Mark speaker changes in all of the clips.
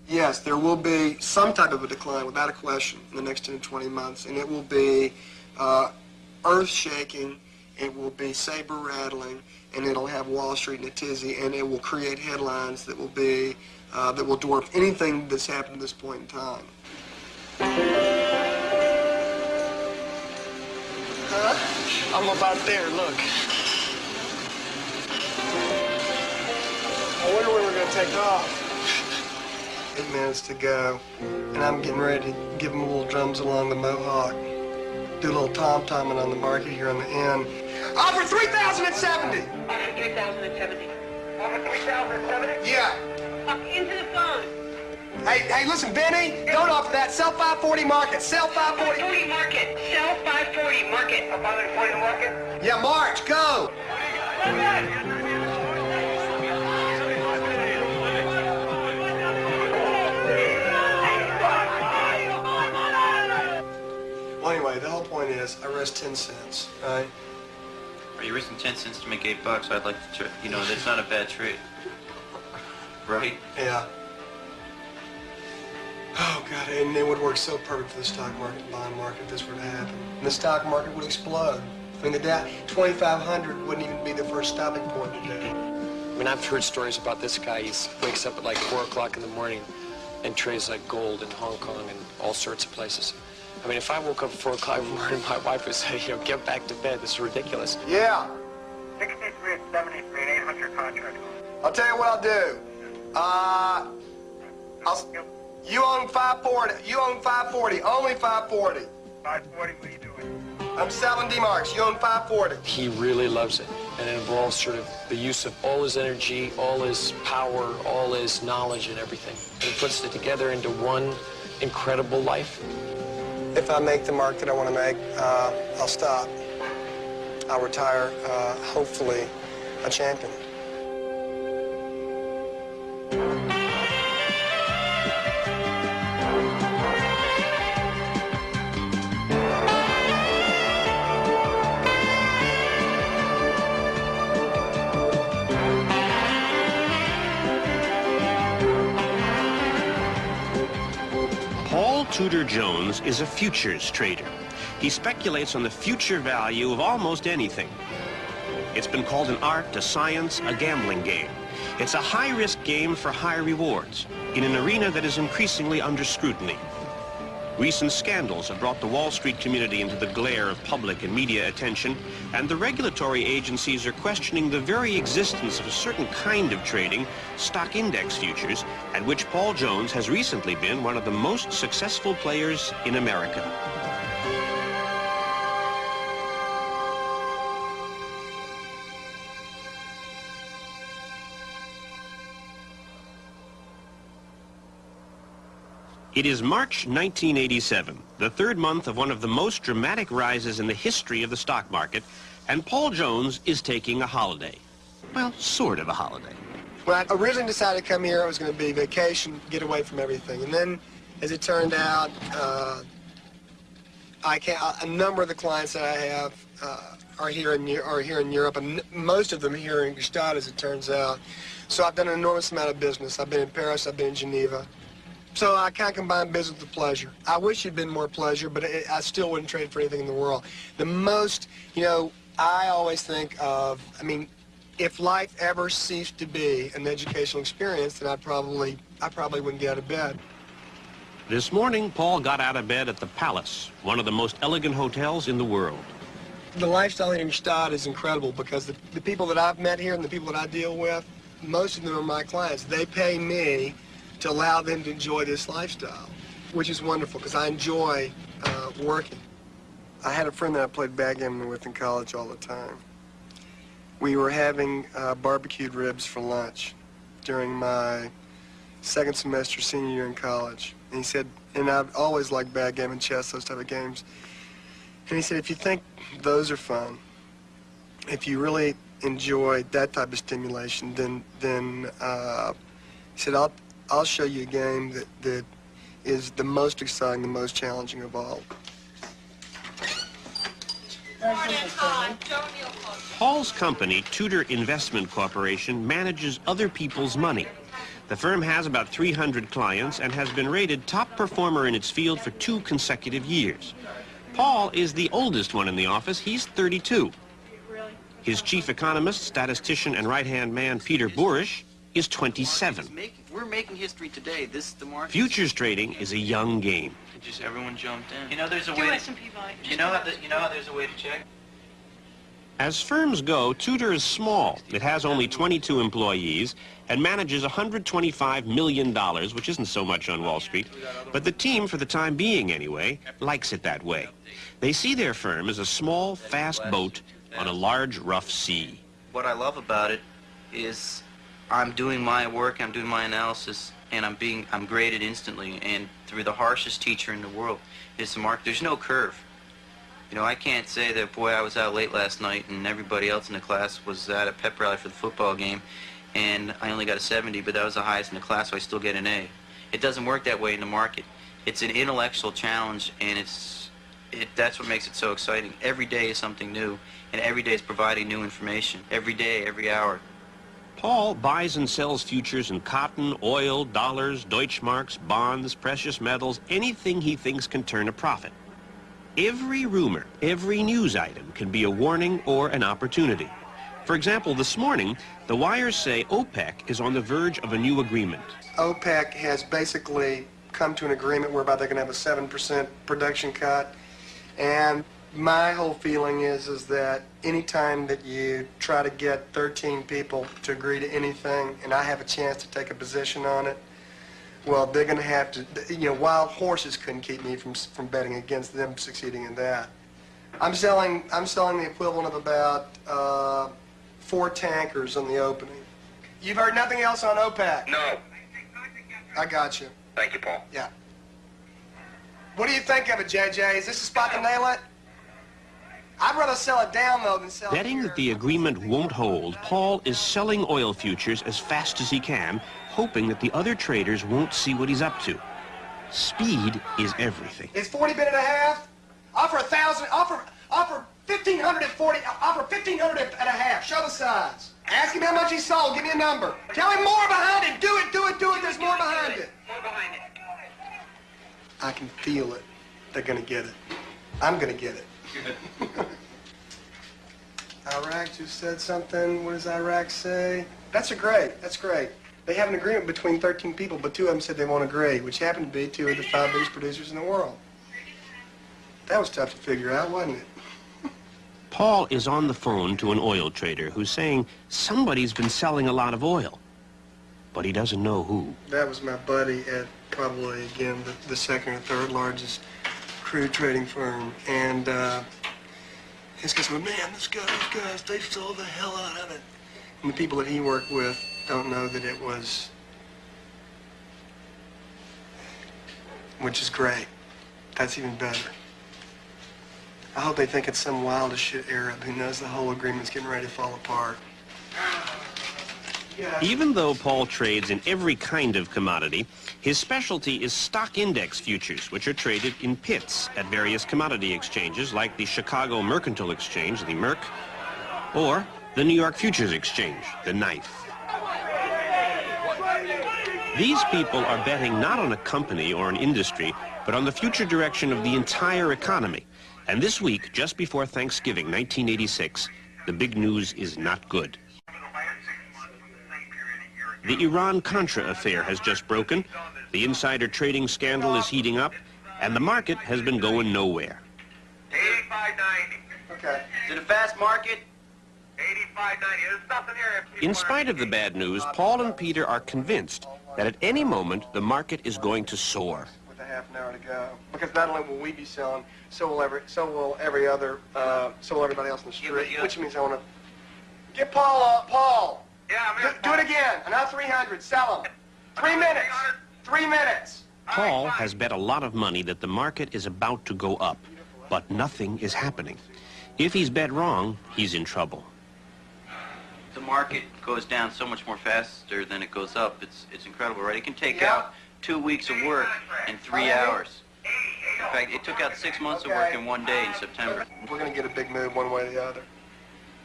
Speaker 1: Yes, there will be some type of a decline, without a question, in the next 10 to 20 months, and it will be earth-shaking, it will be saber-rattling, and it'll have Wall Street in a tizzy, and it will create headlines that will be that will dwarf anything that's happened at this point in time.
Speaker 2: I'm about there, look.
Speaker 1: I wonder when we're going to take off. 8 minutes to go, and I'm getting ready to give them a little drums along the Mohawk. Do a little tom-tomming on the market here on the end. Offer 3,070!
Speaker 3: Offer 3,070. Offer 3,070?
Speaker 1: Yeah.
Speaker 3: Into the phone.
Speaker 1: Hey, listen, Benny, don't offer that. Sell 540 market. Sell 540.
Speaker 3: 540 market. Sell 540 market. 540 market?
Speaker 1: Yeah, March, go! Well, anyway, the whole point is I risk 10 cents, right?
Speaker 4: Are you risking 10 cents to make $8? I'd like to, you know, that's not a bad trade. Right?
Speaker 1: Yeah. Oh, God, and it would work so perfect for the stock market and bond market if this were to happen. And the stock market would explode. I mean, the Dow 2,500 wouldn't even be the first stopping point today.
Speaker 2: I mean, I've heard stories about this guy. He wakes up at like 4 o'clock in the morning and trades like gold in Hong Kong and all sorts of places. I mean, if I woke up at 4 o'clock in the morning, my wife would say, you know, get back to bed. This is ridiculous.
Speaker 1: Yeah.
Speaker 5: 63 and 73 and 800 contract.
Speaker 1: I'll tell you what I'll do. You own 540. You own 540. Only 540.
Speaker 5: 540, what are you doing?
Speaker 1: I'm selling D-marks. You own 540.
Speaker 2: He really loves it, and it involves sort of the use of all his energy, all his power, all his knowledge and everything. And he puts it together into one incredible life.
Speaker 1: If I make the mark that I want to make, I'll stop. I'll retire, hopefully, a champion.
Speaker 6: Paul Tudor Jones is a futures trader. He speculates on the future value of almost anything. It's been called an art, a science, a gambling game. It's a high-risk game for high rewards in an arena that is increasingly under scrutiny. Recent scandals have brought the Wall Street community into the glare of public and media attention, and the regulatory agencies are questioning the very existence of a certain kind of trading, stock index futures, at which Paul Jones has recently been one of the most successful players in America. It is March 1987, the third month of one of the most dramatic rises in the history of the stock market, and Paul Jones is taking a holiday. Well, sort of a holiday.
Speaker 1: When I originally decided to come here, it was going to be vacation, get away from everything. And then, as it turned out, a number of the clients that I have are here in Europe, and most of them here in Gstad, as it turns out. So I've done an enormous amount of business. I've been in Paris, I've been in Geneva. So I kind of combine business with pleasure. I wish it'd been more pleasure, but I still wouldn't trade for anything in the world. The most, you know, I always think of, I mean, if life ever ceased to be an educational experience, then I probably wouldn't get out of bed.
Speaker 6: This morning, Paul got out of bed at the Palace, one of the most elegant hotels in the world.
Speaker 1: The lifestyle here in Gstad is incredible because the people that I've met here and the people that I deal with, most of them are my clients. They pay me to allow them to enjoy this lifestyle, which is wonderful because I enjoy working. I had a friend that I played backgammon with in college all the time. We were having barbecued ribs for lunch during my second semester senior year in college. And he said, and I've always liked backgammon, chess, those type of games. And he said, if you think those are fun, if you really enjoy that type of stimulation, then he said, I'll show you a game that is the most exciting, the most challenging of all.
Speaker 6: Paul's company, Tudor Investment Corporation, manages other people's money. The firm has about 300 clients and has been rated top performer in its field for 2 consecutive years. Paul is the oldest one in the office. He's 32. His chief economist, statistician, and right-hand man, Peter Burish, is 27.
Speaker 7: We're making history today. The market.
Speaker 6: Futures trading is a young game.
Speaker 4: Just everyone jumped in. You know, there's a
Speaker 3: Do
Speaker 4: way.
Speaker 3: it, some people.
Speaker 4: You know how there's a way to check.
Speaker 6: As firms go, Tudor is small. It has only 22 employees and manages $125 million, which isn't so much on Wall Street. But the team, for the time being anyway, likes it that way. They see their firm as a small, fast boat on a large, rough sea.
Speaker 7: What I love about it is I'm doing my work, I'm doing my analysis, and I'm graded instantly. And through the harshest teacher in the world is the market. There's no curve. You know, I can't say that, boy, I was out late last night and everybody else in the class was at a pep rally for the football game and I only got a 70, but that was the highest in the class, so I still get an A. It doesn't work that way in the market. It's an intellectual challenge, and that's what makes it so exciting. Every day is something new, and every day is providing new information. Every day, every hour.
Speaker 6: Paul buys and sells futures in cotton, oil, dollars, Deutschmarks, bonds, precious metals, anything he thinks can turn a profit. Every rumor, every news item can be a warning or an opportunity. For example, this morning, the wires say OPEC is on the verge of a new agreement.
Speaker 1: OPEC has basically come to an agreement whereby they're going to have a 7% production cut. And my whole feeling is that anytime that you try to get 13 people to agree to anything, and I have a chance to take a position on it, well, they're going to have to, you know, wild horses couldn't keep me from betting against them succeeding in that. I'm selling the equivalent of about 4 tankers on the opening. You've heard nothing else on OPEC?
Speaker 5: No.
Speaker 1: I got you.
Speaker 5: Thank you, Paul.
Speaker 1: Yeah. What do you think of it, JJ? Is this a spot to nail it? I'd rather sell it down, though, than sell it
Speaker 6: Betting
Speaker 1: here.
Speaker 6: that the agreement won't hold, Paul is selling oil futures as fast as he can, hoping that the other traders won't see what he's up to. Speed is everything.
Speaker 1: Is 40 bid and a half? Offer 1,000. Offer 1,500 at 40. Offer 1,500 at a half. Show the size. Ask him how much he sold. Give me a number. Tell him more behind it. Do it. Do it. Do it. There's more behind it.
Speaker 3: More behind it.
Speaker 1: I can feel it. They're gonna get it. I'm gonna get it. Iraq just said something. What does Iraq say? That's great. That's great. They have an agreement between 13 people, but 2 of them said they won't agree, which happened to be 2 of the 5 biggest producers in the world. That was tough to figure out, wasn't it?
Speaker 6: Paul is on the phone to an oil trader who's saying somebody's been selling a lot of oil, but he doesn't know who.
Speaker 1: That was my buddy at probably, again, the second or third largest crude trading firm. And his guy said, man, these guys, they sold the hell out of it. And the people that he worked with don't know that it was, which is great. That's even better. I hope they think it's some wild as shit Arab who knows the whole agreement's getting ready to fall apart.
Speaker 6: Even though Paul trades in every kind of commodity, his specialty is stock index futures, which are traded in pits at various commodity exchanges like the Chicago Mercantile Exchange, the Merc, or the New York Futures Exchange, the Knife. These people are betting not on a company or an industry, but on the future direction of the entire economy. And this week, just before Thanksgiving 1986, the big news is not good. The Iran-Contra affair has just broken, the insider trading scandal is heating up, and the market has been going nowhere.
Speaker 5: 85.90.
Speaker 1: Okay.
Speaker 7: Is it a fast market?
Speaker 5: 85.90. There's nothing here.
Speaker 6: In spite of the bad news, Paul and Peter are convinced that at any moment the market is going to soar.
Speaker 1: With a half an hour to go, because not only will we be selling, so will everybody else in the street. Which means I want to get Paul up. Paul.
Speaker 5: Yeah, I'm here.
Speaker 1: Do it again. Another 300. Sell them. 3 minutes. 3 minutes.
Speaker 6: Paul has bet a lot of money that the market is about to go up, but nothing is happening. If he's bet wrong, he's in trouble.
Speaker 7: The market goes down so much more faster than it goes up. It's incredible, right? It can take
Speaker 1: Yeah.
Speaker 7: out 2 weeks of work in 3 hours. In fact, it took out 6 months of work in 1 day in September.
Speaker 1: We're going to get a big move one way or the other.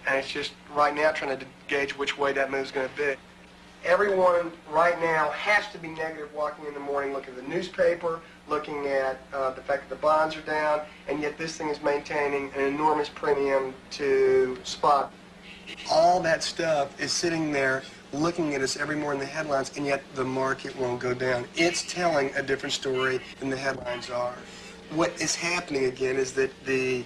Speaker 1: And it's just right now trying to gauge which way that move's going to be. Everyone right now has to be negative walking in the morning, looking at the newspaper, looking at the fact that the bonds are down, and yet this thing is maintaining an enormous premium to spot. All that stuff is sitting there looking at us every morning in the headlines, and yet the market won't go down. It's telling a different story than the headlines are. What is happening again is that the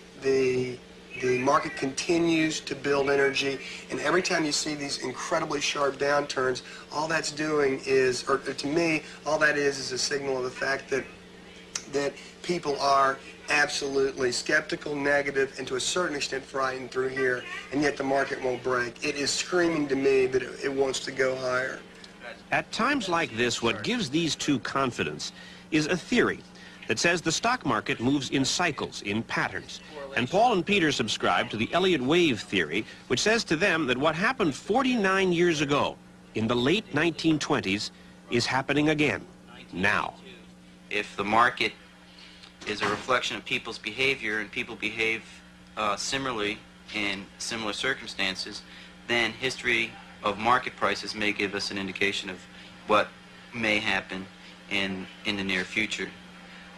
Speaker 1: market continues to build energy, and every time you see these incredibly sharp downturns, all that's doing is, or to me, all that is a signal of the fact that people are absolutely skeptical, negative, and to a certain extent frightened through here, and yet the market won't break. It is screaming to me that it wants to go higher.
Speaker 6: At times like this, what gives these two confidence is a theory that says the stock market moves in cycles, in patterns. And Paul and Peter subscribe to the Elliott wave theory, which says to them that what happened 49 years ago, in the late 1920s, is happening again, now.
Speaker 7: If the market is a reflection of people's behavior and people behave similarly in similar circumstances, then history of market prices may give us an indication of what may happen in the near future.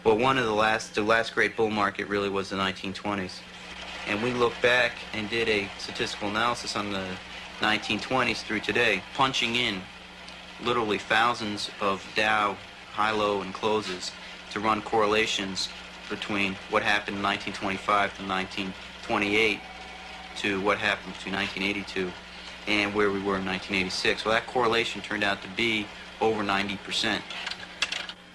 Speaker 7: Well, the last great bull market really was the 1920s. And we looked back and did a statistical analysis on the 1920s through today, punching in literally thousands of Dow high-low and closes to run correlations between what happened in 1925 to 1928 to what happened between 1982 and where we were in 1986. Well, that correlation turned out to be over 90%.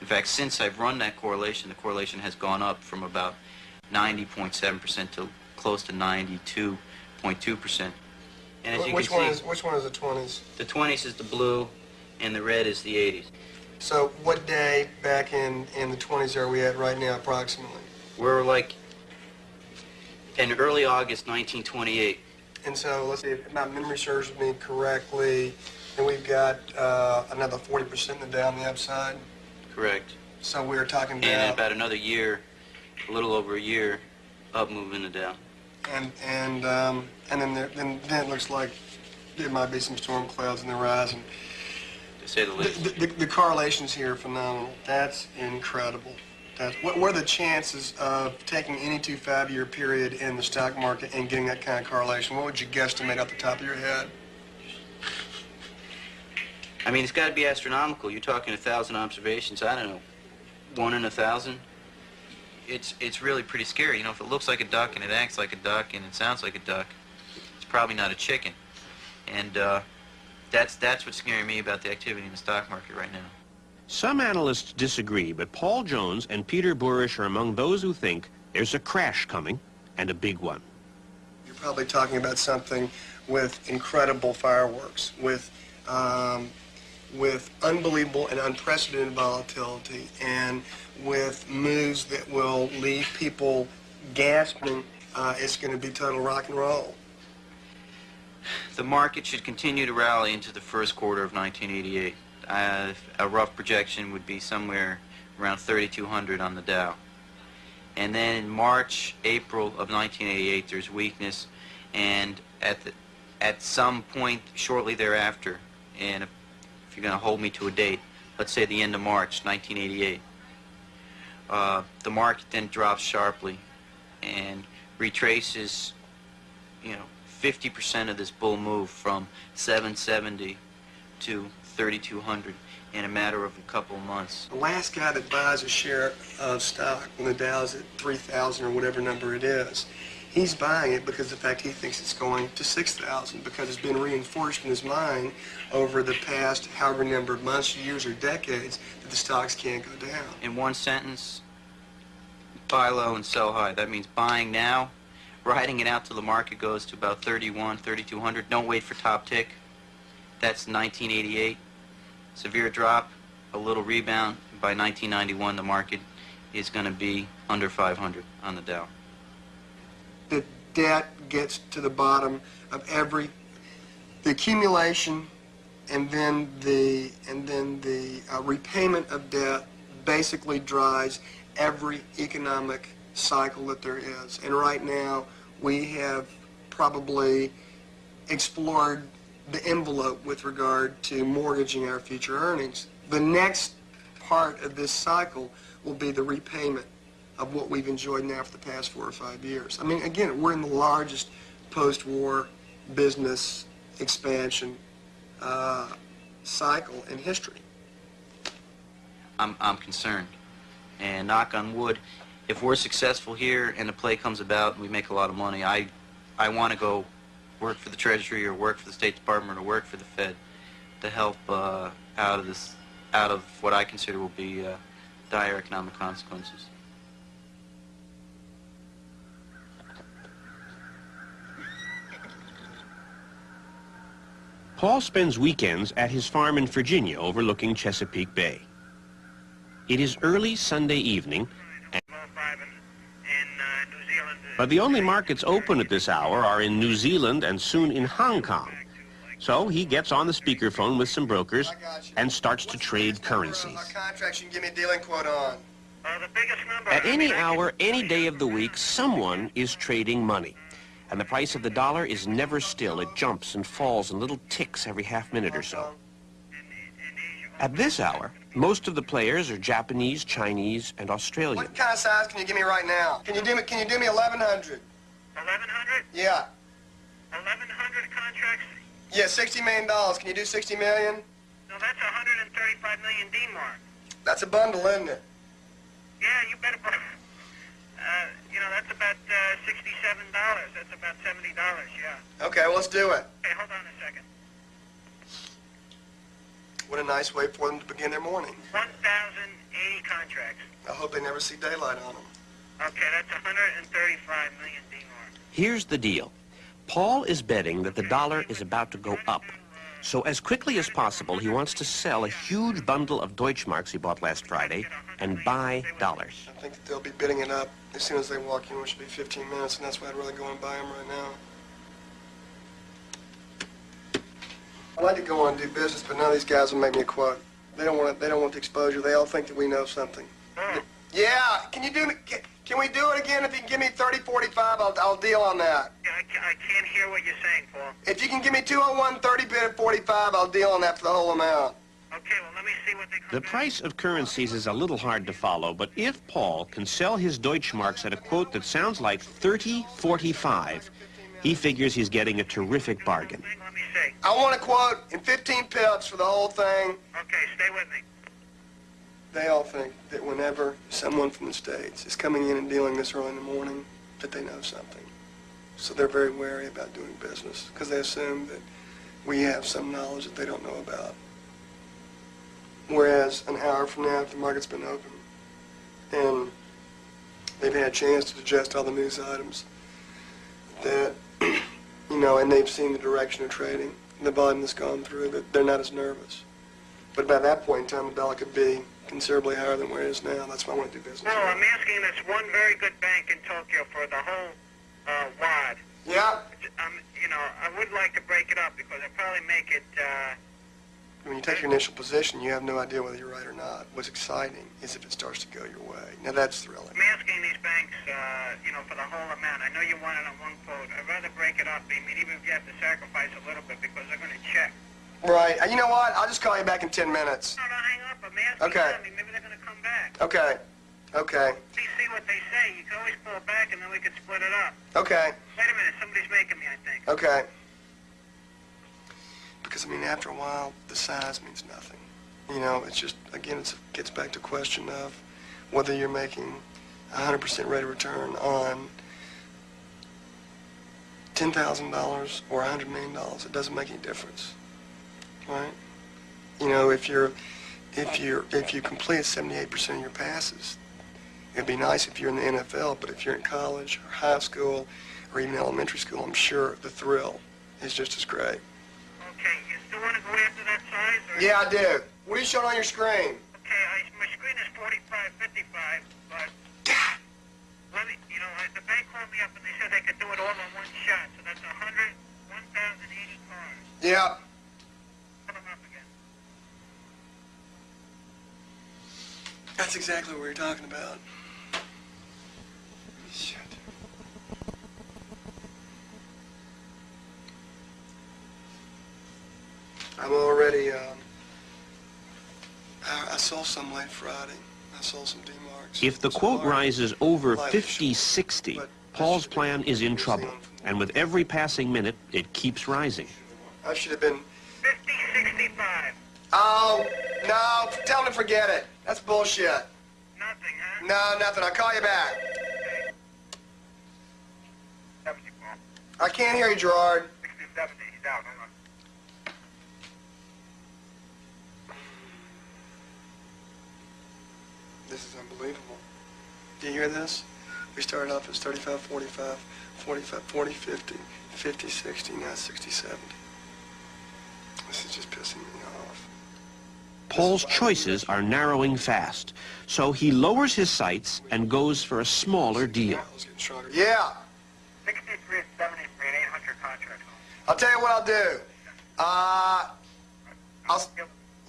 Speaker 7: In fact, since I've run that correlation, the correlation has gone up from about 90.7% to close to 92.2%. And as you
Speaker 1: Which
Speaker 7: can
Speaker 1: one
Speaker 7: see,
Speaker 1: is the 20s?
Speaker 7: the 20s is the blue and the red is the 80s.
Speaker 1: So what day back in the 20s are we at right now, approximately?
Speaker 7: We're like in early August 1928.
Speaker 1: And so let's see, if my memory serves me correctly, then we've got another 40% in the Dow on the upside.
Speaker 7: Correct.
Speaker 1: So we're talking
Speaker 7: And
Speaker 1: about
Speaker 7: about another year, a little over a year, up moving it down.
Speaker 1: and then it looks like there might be some storm clouds in the horizon.
Speaker 7: To say the least.
Speaker 1: The correlations here are phenomenal. That's incredible. What are the chances of taking any 5-year period in the stock market and getting that kind of correlation? What would you guesstimate off the top of your head?
Speaker 7: I mean, it's got to be astronomical. You're talking 1,000 observations. I don't know, 1 in 1,000. It's really pretty scary. You know, if it looks like a duck and it acts like a duck and it sounds like a duck, it's probably not a chicken. And that's what's scaring me about the activity in the stock market right now.
Speaker 6: Some analysts disagree, but Paul Jones and Peter Burish are among those who think there's a crash coming, and a big one.
Speaker 1: You're probably talking about something with incredible fireworks, with unbelievable and unprecedented volatility, and with moves that will leave people gasping. It's going to be total rock and roll.
Speaker 7: The market should continue to rally into the first quarter of 1988. A rough projection would be somewhere around 3,200 on the Dow. And then in March, April of 1988, there's weakness, and at some point shortly thereafter, and if you're going to hold me to a date, let's say the end of March 1988, the market then drops sharply and retraces, 50% of this bull move from 770 to 3,200 in a matter of a couple of months.
Speaker 1: The last guy that buys a share of stock when the Dow's at 3,000 or whatever number it is, he's buying it because of the fact he thinks it's going to 6,000, because it's been reinforced in his mind over the past however number of months, years, or decades that the stocks can't go down.
Speaker 7: In one sentence, buy low and sell high. That means buying now, riding it out till the market goes to about 3,200. Don't wait for top tick. That's 1988. Severe drop, a little rebound. By 1991, the market is going to be under 500 on the Dow.
Speaker 1: The debt gets to the bottom of the accumulation, and then the repayment of debt basically drives every economic cycle that there is. And right now, we have probably explored the envelope with regard to mortgaging our future earnings. The next part of this cycle will be the repayment of what we've enjoyed now for the past 4 or 5 years. I mean, again, we're in the largest post-war business expansion cycle in history.
Speaker 7: I'm concerned, and knock on wood, if we're successful here and the play comes about and we make a lot of money, I want to go work for the Treasury or work for the State Department or work for the Fed to help out of what I consider will be dire economic consequences.
Speaker 6: Paul spends weekends at his farm in Virginia overlooking Chesapeake Bay. It is early Sunday evening, but the only markets open at this hour are in New Zealand and soon in Hong Kong. So he gets on the speakerphone with some brokers and starts to trade currencies.
Speaker 1: Contracts you can give me a dealing quote on.
Speaker 6: At any hour, any day of the week, someone is trading money. And the price of the dollar is never still. It jumps and falls in little ticks every half minute or so. At this hour, most of the players are Japanese, Chinese, and Australian.
Speaker 1: What kind of size can you give me right now? Can you do me 1100?
Speaker 3: 1100?
Speaker 1: Yeah.
Speaker 3: 1100 contracts?
Speaker 1: Yeah, $60 million. Can you do 60 million?
Speaker 3: No, that's 135 million D-mark.
Speaker 1: That's a bundle, isn't it?
Speaker 3: Yeah, you better. You know, that's about $67. That's about $70. Yeah.
Speaker 1: Okay, well, let's do it.
Speaker 3: Okay, hold on a second.
Speaker 1: What a nice way for them to begin their morning.
Speaker 3: 1,080 contracts.
Speaker 1: I hope they never see daylight on them.
Speaker 3: Okay, that's 135 million D-mark.
Speaker 6: Here's the deal. Paul is betting that the dollar is about to go up. So as quickly as possible, he wants to sell a huge bundle of Deutschmarks he bought last Friday and buy dollars.
Speaker 1: I think that they'll be bidding it up as soon as they walk in, which should be 15 minutes, and that's why I'd really go and buy them right now. I'd like to go on and do business, but none of these guys will make me a quote. They don't want the exposure. They all think that we know something. Yeah, can we do it again? If you can give me 30, 45, I'll deal on that.
Speaker 3: Yeah, I can't hear what you're saying, Paul.
Speaker 1: If you can give me 201, 30 bid at 45, I'll deal on that for the whole amount.
Speaker 3: Okay, well, let me see what they come
Speaker 6: The
Speaker 3: back.
Speaker 6: price of currencies is a little hard to follow, but if Paul can sell his Deutschmarks at a quote that sounds like 30.45, he figures he's getting a terrific bargain.
Speaker 3: Let me see.
Speaker 1: I want a quote in 15 pips for the whole thing.
Speaker 3: Okay, stay with me.
Speaker 1: They all think that whenever someone from the States is coming in and dealing this early in the morning, that they know something. So they're very wary about doing business because they assume that we have some knowledge that they don't know about. Whereas an hour from now, if the market's been open and they've had a chance to digest all the news items, that, you know, and they've seen the direction of trading, the volume that's gone through, that they're not as nervous. But by that point in time, the dollar could be considerably higher than where it is now. That's why I want to do business.
Speaker 3: No, I'm asking this one very good bank in Tokyo for the whole wad.
Speaker 1: Yeah?
Speaker 3: You know, I would like to break it up because I'd probably make it,
Speaker 1: When you take your initial position, you have no idea whether you're right or not. What's exciting is if it starts to go your way. Now, that's thrilling.
Speaker 3: I'm asking these banks, you know, for the whole amount. I know you want it on one quote. I'd rather break it up. I mean, even if you have to sacrifice a little bit because they're going to check.
Speaker 1: Right. You know what? I'll just call you back in 10 minutes.
Speaker 3: No, hang up. I'm asking
Speaker 1: Okay.
Speaker 3: them. Maybe they're going to come back.
Speaker 1: Okay. Okay.
Speaker 3: Please see what they say. You can always pull back and then we can split it up.
Speaker 1: Okay.
Speaker 3: Wait a minute. Somebody's making me, I think.
Speaker 1: Okay. Because, I mean, after a while, the size means nothing. You know, it's just, again, it gets back to the question of whether you're making 100% rate of return on $10,000 or $100 million. It doesn't make any difference, right? You know, if you complete 78% of your passes, it'd be nice if you're in the NFL, but if you're in college or high school or even elementary school, I'm sure the thrill is just as great.
Speaker 3: Okay. You still want to go after that size? Or...
Speaker 1: Yeah, I do. What are you showing on your screen?
Speaker 3: Okay, my screen is 45.55, but let me, you know, the bank called me up and they said they could do it all in one shot, so that's 1,080 cars.
Speaker 1: Yeah.
Speaker 3: Put them up again.
Speaker 1: That's exactly what we were talking about. Shit. I sold some late Friday. I sold some D-marks.
Speaker 6: If the quote rises over 50-60, Paul's plan is in trouble. And with every passing minute, it keeps rising.
Speaker 1: I should have been...
Speaker 3: 50-65.
Speaker 1: Oh, no, tell him to forget it. That's bullshit.
Speaker 3: Nothing, huh?
Speaker 1: No, nothing. I'll call you back.
Speaker 3: Okay. 70, Paul.
Speaker 1: I can't hear you, Gerard.
Speaker 3: 60-70. He's out. Hold on.
Speaker 1: This is unbelievable. Do you hear this? We started off as 35, 45, 45, 40, 50, 50, 60, now 60, 70. This is just pissing me off.
Speaker 6: Paul's choices are narrowing fast, so he lowers his sights and goes for a smaller deal.
Speaker 1: Yeah.
Speaker 3: 63-73 and 800 contracts.
Speaker 1: I'll tell you what I'll do.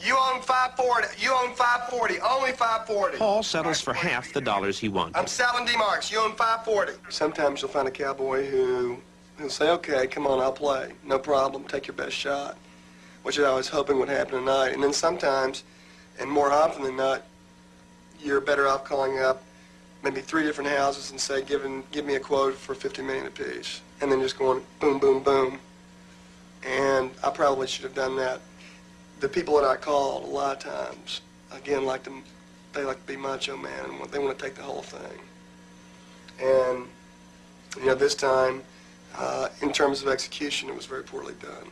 Speaker 1: You own 540. You own 540. Only 540.
Speaker 6: Paul settles for half the dollars he wants.
Speaker 1: I'm selling D-marks. You own 540. Sometimes you'll find a cowboy who'll say, okay, come on, I'll play. No problem. Take your best shot. Which I was hoping would happen tonight. And then sometimes, and more often than not, you're better off calling up maybe 3 different houses and say, give me a quote for $50 million apiece. And then just going boom, boom, boom. And I probably should have done that. The people that I called, a lot of times, again, they like to be macho man, and they want to take the whole thing. And, you know, this time, in terms of execution, it was very poorly done.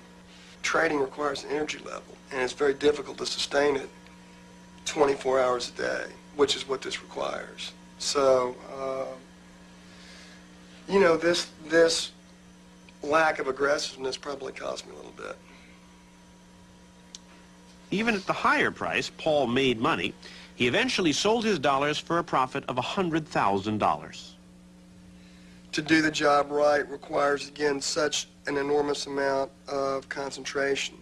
Speaker 1: Trading requires an energy level, and it's very difficult to sustain it 24 hours a day, which is what this requires. So, you know, this lack of aggressiveness probably cost me a little bit.
Speaker 6: Even at the higher price, Paul made money. He eventually sold his dollars for a profit of $100,000.
Speaker 1: To do the job right requires, again, such an enormous amount of concentration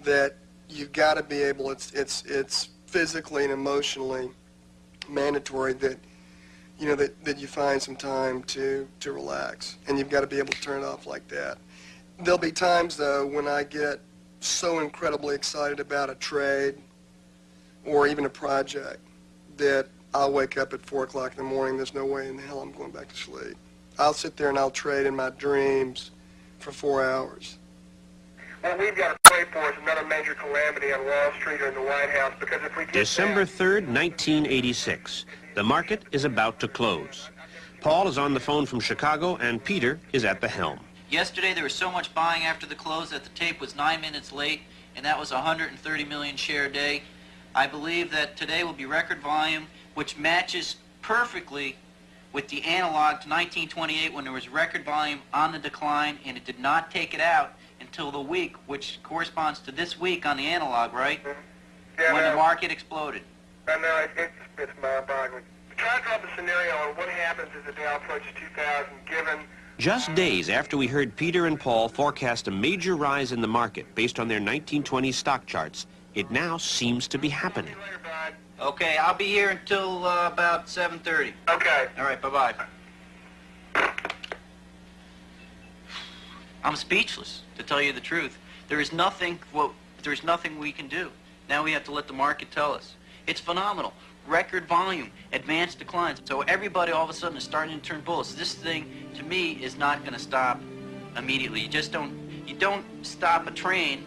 Speaker 1: that you've got to be able, it's physically and emotionally mandatory that, you know, that you find some time to relax. And you've got to be able to turn it off like that. There'll be times, though, when I get so incredibly excited about a trade or even a project that I'll wake up at 4 o'clock in the morning. There's no way in hell I'm going back to sleep. I'll sit there and I'll trade in my dreams for 4 hours. What we've got to pray for is another major calamity on Wall Street or in the White House, because if we get
Speaker 6: December 3rd, 1986. The market is about to close. Paul is on the phone from Chicago, and Peter is at the helm.
Speaker 7: Yesterday there was so much buying after the close that the tape was 9 minutes late, and that was a 130 million share day. I believe that today will be record volume, which matches perfectly with the analog to 1928 when there was record volume on the decline, and it did not take it out until the week, which corresponds to this week on the analog, right?
Speaker 1: Yeah,
Speaker 7: when the market exploded.
Speaker 1: I know, it's mind-boggling. Try to draw the scenario on what happens as the Dow approaches 2,000, given...
Speaker 6: Just days after we heard Peter and Paul forecast a major rise in the market based on their 1920 stock charts, it now seems to be happening.
Speaker 7: Okay, I'll be here until about 7:30.
Speaker 1: Okay.
Speaker 7: All right, bye-bye. I'm speechless, to tell you the truth. There's nothing we can do. Now we have to let the market tell us. It's phenomenal. Record volume, advanced declines. So everybody all of a sudden is starting to turn bullish. This thing, to me, is not going to stop immediately. You don't stop a train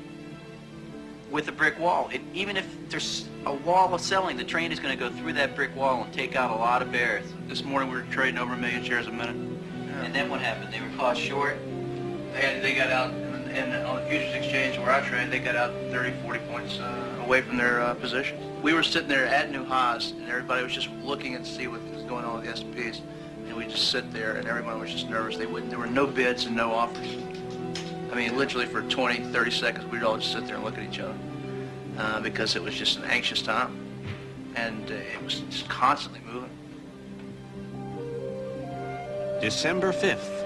Speaker 7: with a brick wall. Even if there's a wall of selling, the train is going to go through that brick wall and take out a lot of bears.
Speaker 8: This morning we were trading over 1 million shares a minute.
Speaker 7: Yeah. And then what happened? They were caught short.
Speaker 8: They got out, and on the futures exchange where I trade, they got out 30, 40 points away from their positions. We were sitting there at new highs, and everybody was just looking and see what was going on with the S&Ps. And we just sit there, and everyone was just nervous. There were no bids and no offers. I mean, literally for 20, 30 seconds, we'd all just sit there and look at each other because it was just an anxious time, and it was just constantly moving.
Speaker 6: December 5th.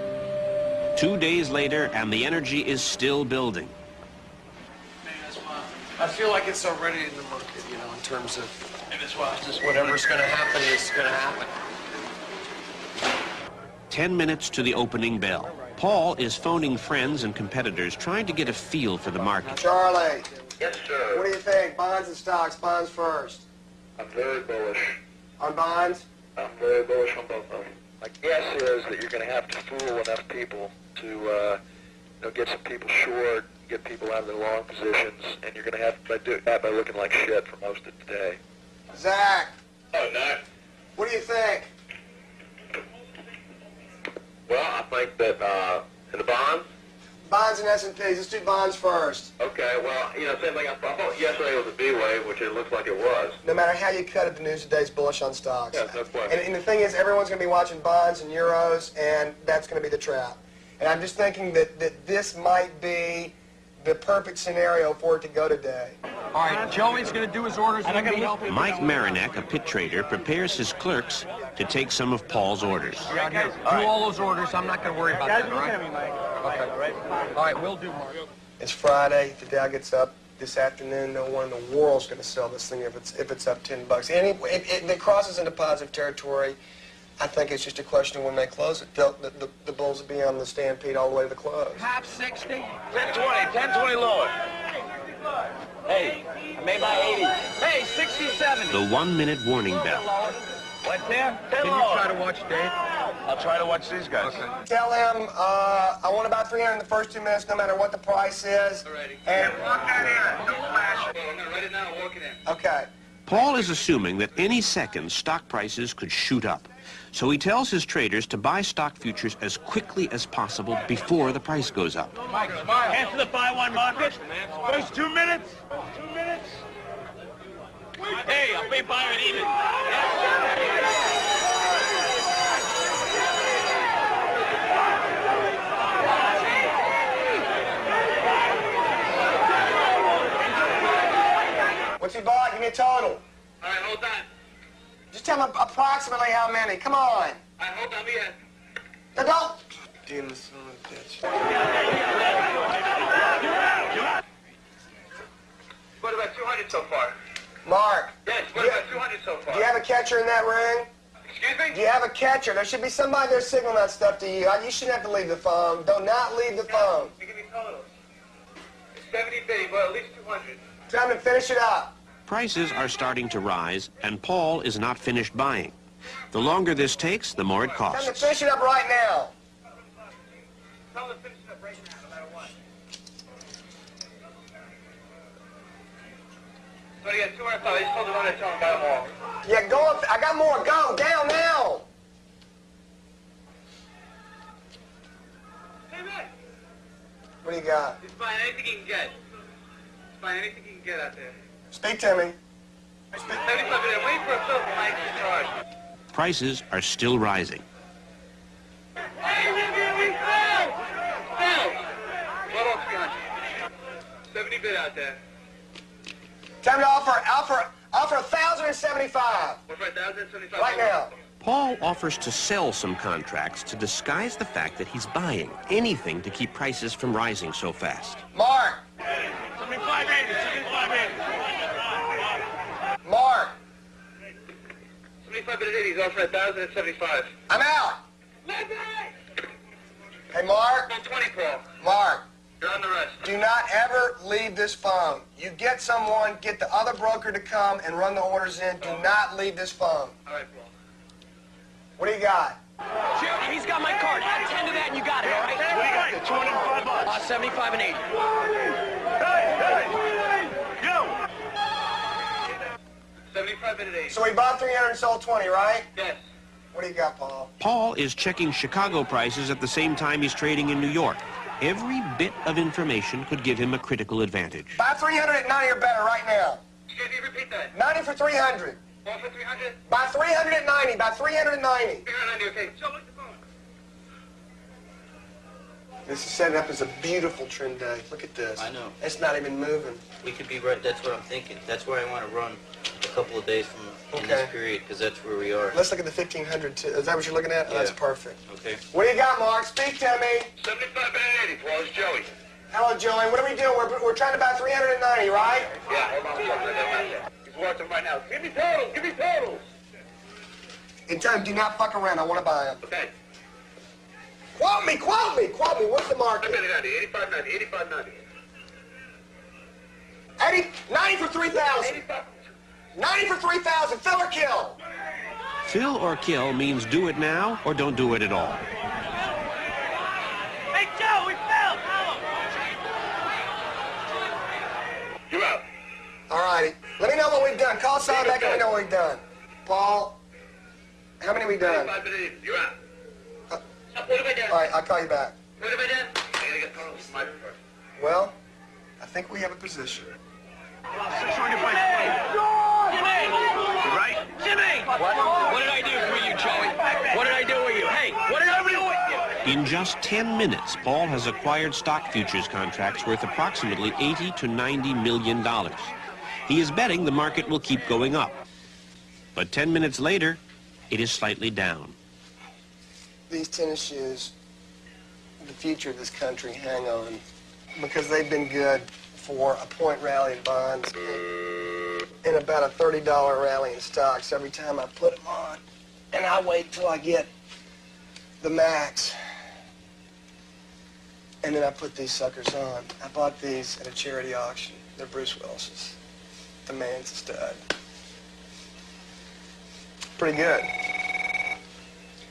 Speaker 6: 2 days later, and the energy is still building.
Speaker 2: I feel like it's already in the market, you know, in terms of
Speaker 8: Maybe that's why.
Speaker 2: just whatever's going to happen is going to happen.
Speaker 6: 10 minutes to the opening bell. Paul is phoning friends and competitors, trying to get a feel for the market.
Speaker 1: Charlie,
Speaker 5: Yes, sir.
Speaker 1: What do you think? Bonds and stocks. Bonds first.
Speaker 5: I'm very bullish.
Speaker 1: On bonds?
Speaker 5: I'm very bullish on both of them. My guess is that you're going to have to fool enough people to get some people short, get people out of their long positions, and you're going to have to do that by looking like shit for most of the day.
Speaker 1: Zach.
Speaker 5: Oh, no.
Speaker 1: What do you think?
Speaker 5: Well, I think that in the bonds.
Speaker 1: Bonds and S&Ps. Let's do bonds first.
Speaker 5: Okay, well, same thing. I thought yesterday was a B wave, which it looks like it was.
Speaker 1: No matter how you cut it, the news today is bullish on stocks.
Speaker 5: Yeah, no question.
Speaker 1: And the thing is, everyone's going to be watching bonds and euros, and that's going to be the trap. And I'm just thinking that this might be the perfect scenario for it to go today.
Speaker 2: All right, Joey's going to do his orders. And I'm going to help him.
Speaker 6: Mike Marinak, a pit trader, prepares his clerks to take some of Paul's orders.
Speaker 2: Do all those orders. I'm not going to worry about that, all right? Okay. All right, we'll do, Mark.
Speaker 1: It's Friday. The Dow gets up this afternoon. No one in the world's going to sell this thing if it's up $10. And if it crosses into positive territory, I think it's just a question of when they close it. The bulls will be on the stampede all the way to the close.
Speaker 2: Half 60.
Speaker 5: 10-20 lower.
Speaker 2: Hey, I made my 80. Hey, 67.
Speaker 6: The 1-minute warning bell.
Speaker 5: What's there?
Speaker 2: Can you try to watch Dave?
Speaker 5: I'll try to watch these guys.
Speaker 2: Okay.
Speaker 1: Tell him I want about 300 in the first 2 minutes, no matter what the price is.
Speaker 5: Alrighty.
Speaker 1: And
Speaker 3: Walk that in. Don't flash.
Speaker 5: I'm going to write it down and walk it in.
Speaker 1: okay.
Speaker 6: Paul is assuming that any second stock prices could shoot up. So he tells his traders to buy stock futures as quickly as possible before the price goes up.
Speaker 2: Mike, smile.
Speaker 5: Answer the buy one market. First 2 minutes. 2 minutes. Hey, I'll be buying even.
Speaker 1: What's he bought? Give me a total.
Speaker 5: All right, hold on.
Speaker 1: Just tell him approximately how many. Come on.
Speaker 5: All right, hold on, here.
Speaker 1: Now don't. Damn, son of a bitch.
Speaker 5: What about 200 so far?
Speaker 1: Mark.
Speaker 5: Yes, what about 200 so far?
Speaker 1: Do you have a catcher in that ring?
Speaker 5: Excuse me?
Speaker 1: Do you have a catcher? There should be somebody there signaling that stuff to you. You shouldn't have to leave the phone. Do not leave the phone.
Speaker 5: You give me totals. It's 70 big, but at least 200.
Speaker 1: Time to finish it up.
Speaker 6: Prices are starting to rise, and Paul is not finished buying. The longer this takes, the more it
Speaker 1: Time to
Speaker 6: costs.
Speaker 1: finish it up right now.
Speaker 5: Tell them to finish it up right now, no matter what. So you got 200 I just told them to tell them buy them all.
Speaker 1: Yeah, go up. I got more. Go down now.
Speaker 5: Hey, man.
Speaker 1: What do you got?
Speaker 5: Just buying anything you can get. Just buying anything you can get out there.
Speaker 1: Speak to me.
Speaker 5: 75 minutes. Wait for a bill from Mike to charge.
Speaker 6: Prices are still rising.
Speaker 5: Hey, what else 300? 70 bid out there.
Speaker 1: Time to offer 1,075
Speaker 5: What for 1,075?
Speaker 1: right now.
Speaker 6: Paul offers to sell some contracts to disguise the fact that he's buying anything to keep prices from rising so fast.
Speaker 1: Mark.
Speaker 5: 75.80. 75.80.
Speaker 1: Mark.
Speaker 5: 75 bid at 80. He's offering 1,075.
Speaker 1: I'm out.
Speaker 5: Let me!
Speaker 1: Hey, Mark.
Speaker 5: 120, Paul.
Speaker 1: Mark.
Speaker 5: You're on the rest.
Speaker 1: Do not ever leave this phone. You get someone, get the other broker to come and run the orders in. Do not leave this phone.
Speaker 5: All right, Paul.
Speaker 1: What do you got?
Speaker 2: He's got my card. Add 10 to that and you got it, all right?
Speaker 5: What do you got? 205 bucks.
Speaker 2: 75 and 80.
Speaker 5: Yo! 75 bid at 80.
Speaker 1: So we bought 300 and sold 20, right?
Speaker 5: Yes.
Speaker 1: What do you got, Paul?
Speaker 6: Paul is checking Chicago prices at the same time he's trading in New York. Every bit of information could give him a critical advantage.
Speaker 1: Buy 300 at 90 or better right now.
Speaker 5: Excuse me, repeat that.
Speaker 1: 90 for 300.
Speaker 5: One for 300?
Speaker 1: Buy 300 at 90. Buy 300 at 90.
Speaker 5: 390, okay. So, look at the phone.
Speaker 1: This is setting up as a beautiful trend day. Look at this.
Speaker 7: I know.
Speaker 1: It's not even moving.
Speaker 7: We could be right. That's what I'm thinking. That's where I want to run a couple of days from in this
Speaker 1: Okay.
Speaker 7: period, because that's where we are.
Speaker 1: Let's look at the 1500 too. Is that what you're looking at? Oh, that's
Speaker 7: Yeah.
Speaker 1: perfect.
Speaker 7: Okay.
Speaker 1: What do you got, Mark? Speak to me.
Speaker 5: 75 bid at 80, Paul. It's Joey.
Speaker 1: Hello, Joey. What are we doing? We're trying to buy 390, right?
Speaker 5: Yeah, hold on a second. He's watching right now. Give me totals. Give me totals.
Speaker 1: In time, do not fuck around. I want to buy them.
Speaker 5: Okay.
Speaker 1: Quote me, quote me, quote me. What's the market?
Speaker 5: 85.90, 85.90, 85.90.
Speaker 1: 80? 90 for 3,000. 90 for 3,000. Fill or kill.
Speaker 6: Fill or kill means do it now or don't do it at all.
Speaker 3: Hey, Joe, we fell!
Speaker 5: You're out.
Speaker 1: All righty. Let me know what we've done. Call Simon back and let me know what we've done. Paul, how many we done?
Speaker 5: 5 minutes. You're out.
Speaker 3: What have I done?
Speaker 1: All right, I'll call you back.
Speaker 3: What have I done?
Speaker 5: I gotta get Carlos Sniper first.
Speaker 1: Well, I think we have a position.
Speaker 2: Right? Jimmy! What did I do for you, Joey? What did I do with you? Hey, what did I do with you?
Speaker 6: In just 10 minutes, Paul has acquired stock futures contracts worth approximately $80 to $90 million. He is betting the market will keep going up. But 10 minutes later, it is slightly down.
Speaker 1: These tennis shoes, the future of this country, hang on, because they've been good for a point rally in bonds and about a $30 rally in stocks every time I put them on. And I wait till I get the max. And then I put these suckers on. I bought these at a charity auction. They're Bruce Willis's. The man's a stud. Pretty good.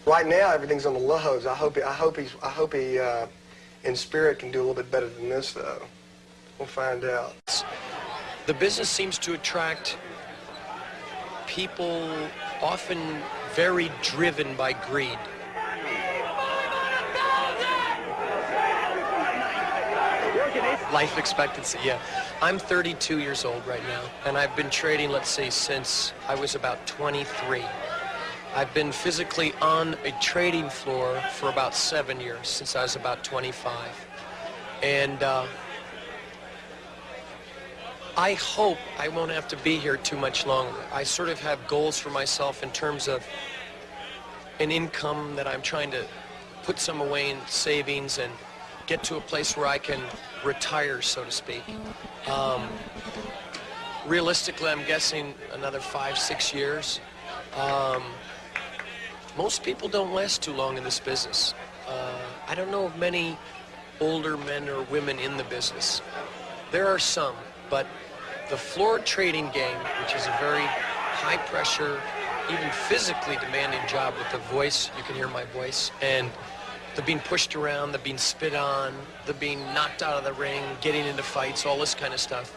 Speaker 1: Right now, everything's on the lows. I hope he in spirit can do a little bit better than this, though. We'll find out.
Speaker 2: The business seems to attract people often very driven by greed. Life expectancy, yeah. I'm 32 years old right now, and I've been trading, let's say, since I was about 23. I've been physically on a trading floor for about 7 years, since I was about 25. And I hope I won't have to be here too much longer. I sort of have goals for myself in terms of an income that I'm trying to put some away in savings and get to a place where I can retire, so to speak. Realistically, I'm guessing another 5-6 years. Most people don't last too long in this business. I don't know of many older men or women in the business. There are some, but the floor trading game, which is a very high pressure, even physically demanding job with the voice, you can hear my voice, and they're being pushed around, they're being spit on, they're being knocked out of the ring, getting into fights, all this kind of stuff.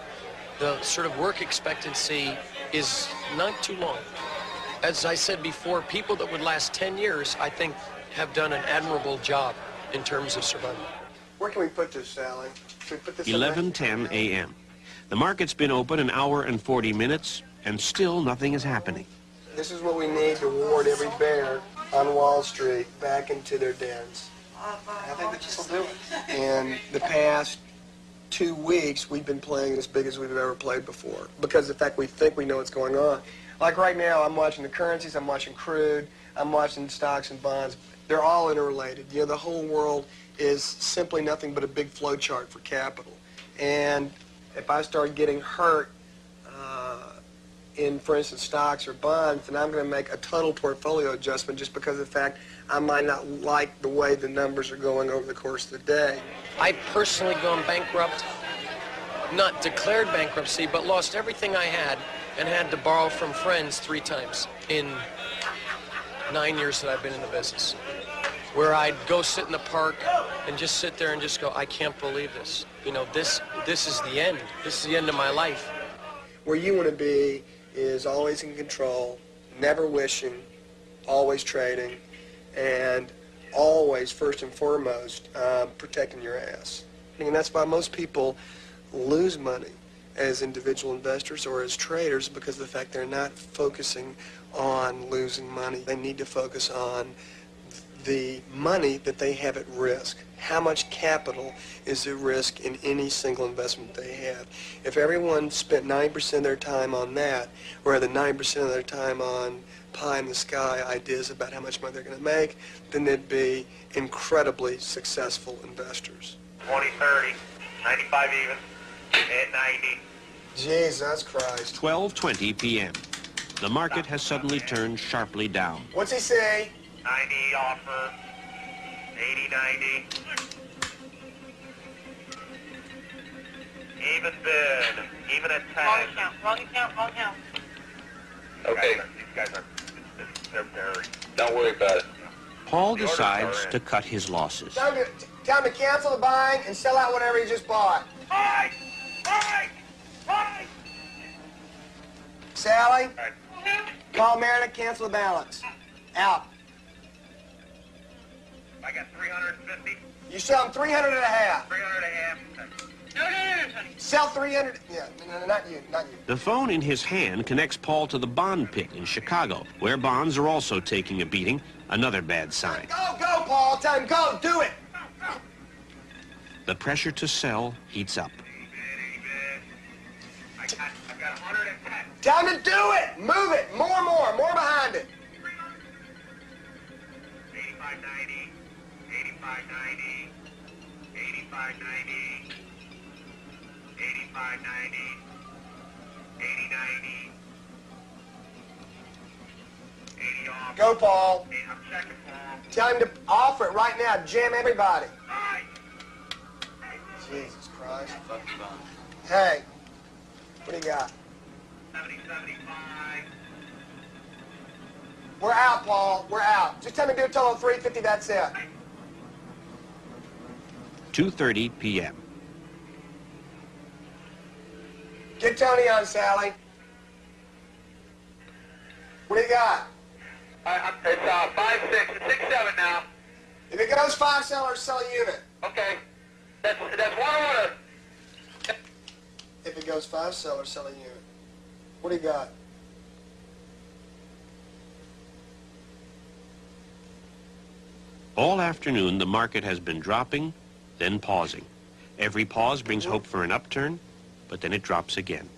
Speaker 2: The sort of work expectancy is not too long. As I said before, people that would last 10 years, I think, have done an admirable job in terms of survival.
Speaker 1: Where can we put this, Sally? Can we put this in
Speaker 6: 11:10 a.m. The market's been open an hour and 40 minutes, and still nothing is happening.
Speaker 1: This is what we need to ward every bear on Wall Street back into their dens. I think that this will do it. In the past 2 weeks, we've been playing as big as we've ever played before because of the fact we think we know what's going on. Like right now, I'm watching the currencies, I'm watching crude, I'm watching stocks and bonds. They're all interrelated. You know, the whole world is simply nothing but a big flow chart for capital. And if I start getting hurt in, for instance, stocks or bonds, then I'm going to make a total portfolio adjustment just because of the fact I might not like the way the numbers are going over the course of the day.
Speaker 2: I've personally gone bankrupt, not declared bankruptcy, but lost everything I had and had to borrow from friends 3 times in 9 years that I've been in the business, where I'd go sit in the park and just sit there and just go, I can't believe this. You know, this is the end. This is the end of my life.
Speaker 1: Where you want to be is always in control, never wishing, always trading, and always, first and foremost, protecting your ass. And that's why most people lose money as individual investors or as traders, because of the fact they're not focusing on losing money. They need to focus on the money that they have at risk. How much capital is at risk in any single investment they have? If everyone spent 90% of their time on that, rather than 90% of their time on pie-in-the-sky ideas about how much money they're going to make, then they'd be incredibly successful investors.
Speaker 3: 20-30, 95 even, at 90.
Speaker 1: Jesus Christ.
Speaker 6: 12:20 p.m. The market has suddenly turned sharply down.
Speaker 1: What's he say?
Speaker 3: 90 offer, 80-90. Even bid. Even at 10. Wrong account. Wrong account. Wrong account.
Speaker 5: Okay.
Speaker 3: These guys are, they're
Speaker 5: Don't worry about it.
Speaker 6: Paul decides to cut his losses.
Speaker 1: Time to cancel the buying and sell out whatever you just bought.
Speaker 3: Buy! Buy! Buy!
Speaker 1: Sally, call Meredith, cancel the balance. Out.
Speaker 3: I got 350.
Speaker 1: You sell them 300 and a half.
Speaker 3: 300 and a half. No, Tony.
Speaker 1: Sell 300. Yeah, no, not you, not you.
Speaker 6: The phone in his hand connects Paul to the bond pit in Chicago, where bonds are also taking a beating, another bad sign.
Speaker 1: Go, Paul. Tell him, go, do it.
Speaker 6: The pressure to sell heats up.
Speaker 3: I've got 110.
Speaker 1: Time to do it. Move it. More behind it.
Speaker 3: 85.90. 85.90. 85.90. 85.90. 80.90. 80 off.
Speaker 1: Go, Paul.
Speaker 3: I'm checking, Paul.
Speaker 1: Tell him to offer it right now. Jam everybody.
Speaker 3: Buy!
Speaker 1: Jesus Christ.
Speaker 7: Fuck the bond.
Speaker 1: Hey, what do you got?
Speaker 3: 70, 75.
Speaker 1: We're out, Paul. We're out. Just tell me to do a total of 350. That's it.
Speaker 6: 2:30 p.m.
Speaker 1: Get Tony on, Sally. What do you got?
Speaker 5: It's 5-6. It's 6-7 now.
Speaker 1: If it goes 5 sellers, sell a unit.
Speaker 5: Okay. That's one order.
Speaker 1: If it goes 5 sellers, sell a unit. What do you got?
Speaker 6: All afternoon, the market has been dropping, then pausing. Every pause brings hope for an upturn, but then it drops again.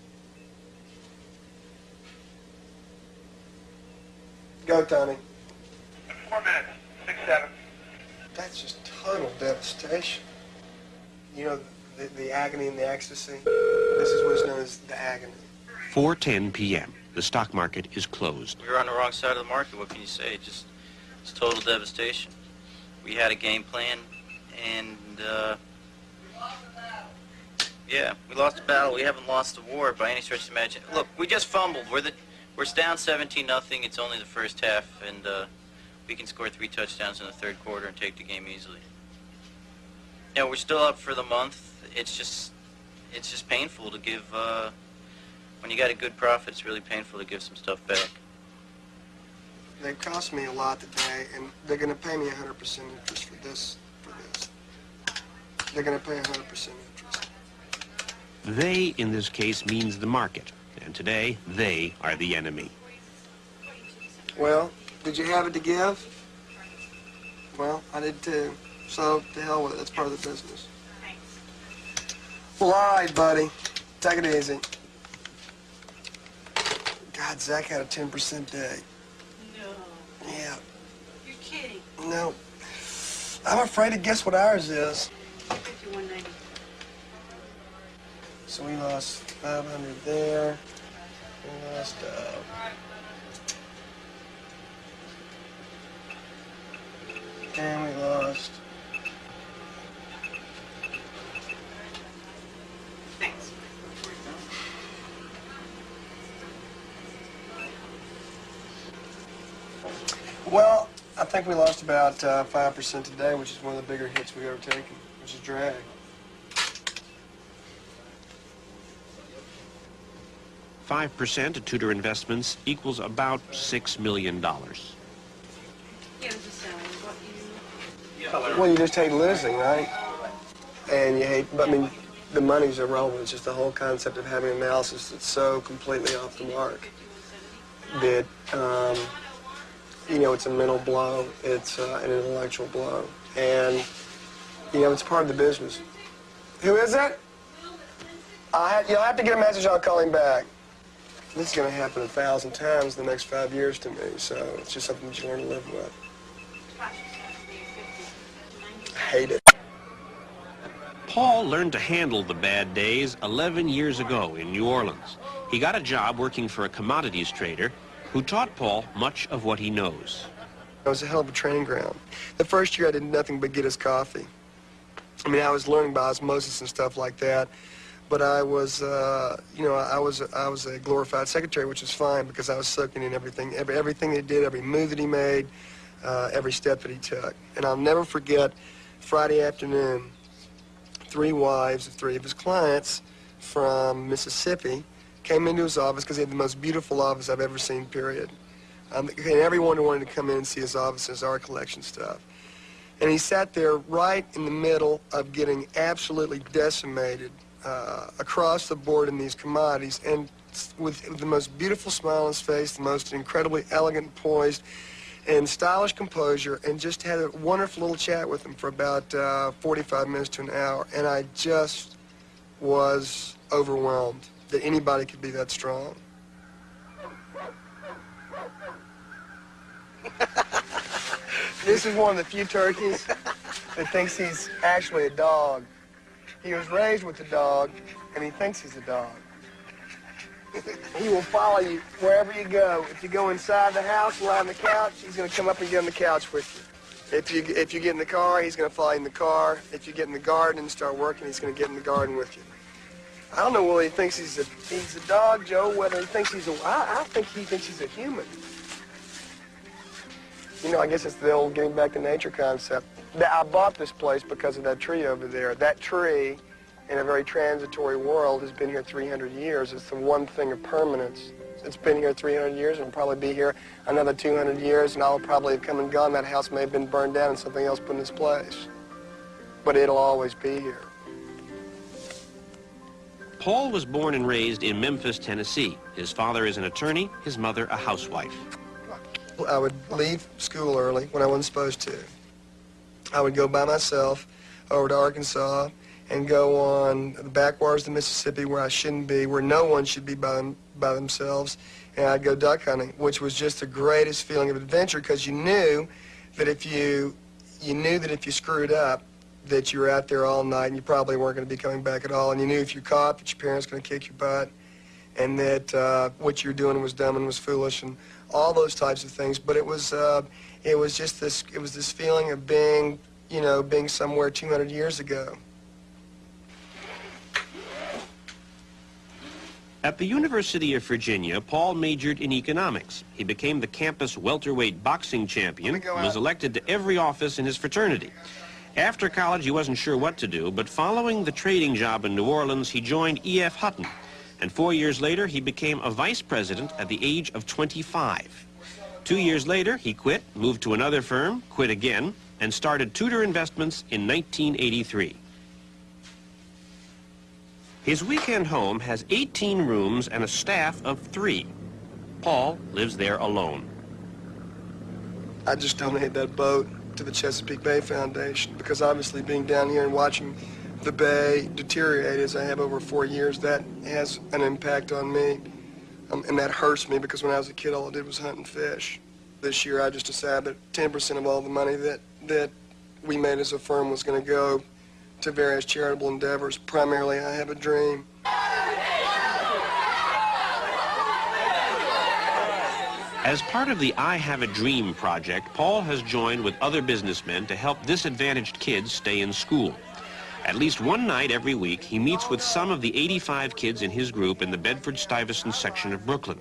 Speaker 1: Go, Tony.
Speaker 3: 4 minutes. 6-7.
Speaker 1: That's just total devastation. You know, the agony and the ecstasy? This is what's known as the agony.
Speaker 6: 4:10 p.m. The stock market is closed.
Speaker 7: We were on the wrong side of the market. What can you say? It's total devastation. We had a game plan, and yeah, we lost the battle. We haven't lost the war by any stretch of the imagination. Look, we just fumbled. We're down 17-0. It's only the first half, and we can score 3 touchdowns in the third quarter and take the game easily. Yeah, we're still up for the month. It's just painful to give. When you got a good profit, it's really painful to give some stuff back.
Speaker 1: They cost me a lot today, and they're going to pay me 100% interest for this. They're going to pay 100% interest.
Speaker 6: They, in this case, means the market. And today, they are the enemy.
Speaker 1: Well, did you have it to give? Well, I did too. So, to hell with it. That's part of the business. Well, all right, buddy. Take it easy. God, Zach had a 10% day.
Speaker 9: No.
Speaker 1: Yeah.
Speaker 9: You're kidding.
Speaker 1: No. I'm afraid to guess what ours is.
Speaker 9: 51.90.
Speaker 1: So we lost 500 there. We lost, and we lost.
Speaker 9: Thanks.
Speaker 1: Well, I think we lost about 5% today, which is one of the bigger hits we've ever taken, which is drag.
Speaker 6: %5 of Tudor Investments equals about $6 million.
Speaker 9: Yeah, just selling what you...
Speaker 1: Well, you just hate losing, right? And you hate, I mean, the money's irrelevant. It's just the whole concept of having an analysis that's so completely off the mark that, you know, it's a mental blow, it's an intellectual blow, and, you know, it's part of the business. Who is it? You'll have to get a message, I'll call him back. This is going to happen 1,000 times in the next 5 years to me, so it's just something that you learn to live with. I hate it.
Speaker 6: Paul learned to handle the bad days 11 years ago in New Orleans. He got a job working for a commodities trader who taught Paul much of what he knows.
Speaker 1: It was a hell of a training ground. The first year I did nothing but get his coffee. I mean, I was learning by osmosis and stuff like that. But I was, you know, I was a glorified secretary, which was fine because I was soaking in everything, everything they did, every move that he made, every step that he took. And I'll never forget Friday afternoon, 3 wives of 3 of his clients from Mississippi came into his office because he had the most beautiful office I've ever seen, period. And everyone wanted to come in and see his office, his art collection stuff. And he sat there right in the middle of getting absolutely decimated across the board in these commodities, and with the most beautiful smile on his face, the most incredibly elegant, poised, and stylish composure, and just had a wonderful little chat with him for about 45 minutes to an hour. And I just was overwhelmed that anybody could be that strong. This is one of the few turkeys that thinks he's actually a dog. He was raised with a dog, and he thinks he's a dog. He will follow you wherever you go. If you go inside the house and lie on the couch, he's going to come up and get on the couch with you. If you get in the car, he's going to follow you in the car. If you get in the garden and start working, he's going to get in the garden with you. I don't know whether he thinks he's a dog, Joe, whether he thinks he's I think he thinks he's a human. You know, I guess it's the old getting back to nature concept. I bought this place because of that tree over there. That tree, in a very transitory world, has been here 300 years. It's the one thing of permanence. It's been here 300 years and will probably be here another 200 years, and I'll probably have come and gone. That house may have been burned down and something else put in its place. But it'll always be here.
Speaker 6: Paul was born and raised in Memphis, Tennessee. His father is an attorney, his mother a housewife.
Speaker 1: I would leave school early when I wasn't supposed to. I would go by myself over to Arkansas and go on the backwaters of the Mississippi where I shouldn't be, where no one should be by themselves, and I'd go duck hunting, which was just the greatest feeling of adventure because you knew that if you screwed up, that you were out there all night and you probably weren't going to be coming back at all, and you knew if you're caught that your parents were going to kick your butt, and that what you were doing was dumb and was foolish, and all those types of things. But it was just this feeling of being, you know, being somewhere 200 years ago.
Speaker 6: At the University of Virginia, Paul majored in economics. He became the campus welterweight boxing champion and was elected to every office in his fraternity. After college, he wasn't sure what to do, but following the trading job in New Orleans, he joined E.F. Hutton. And 4 years later, he became a vice president at the age of 25. 2 years later, he quit, moved to another firm, quit again, and started Tudor Investments in 1983. His weekend home has 18 rooms and a staff of 3. Paul lives there alone.
Speaker 1: I just donated that boat to the Chesapeake Bay Foundation because obviously being down here and watching the bay deteriorate as I have over 4 years, that has an impact on me. And that hurts me because when I was a kid, all I did was hunt and fish. This year, I just decided that 10% of all the money that we made as a firm was going to go to various charitable endeavors. Primarily, I have a dream.
Speaker 6: As part of the I Have a Dream project, Paul has joined with other businessmen to help disadvantaged kids stay in school. At least one night every week, he meets with some of the 85 kids in his group in the Bedford-Stuyvesant section of Brooklyn.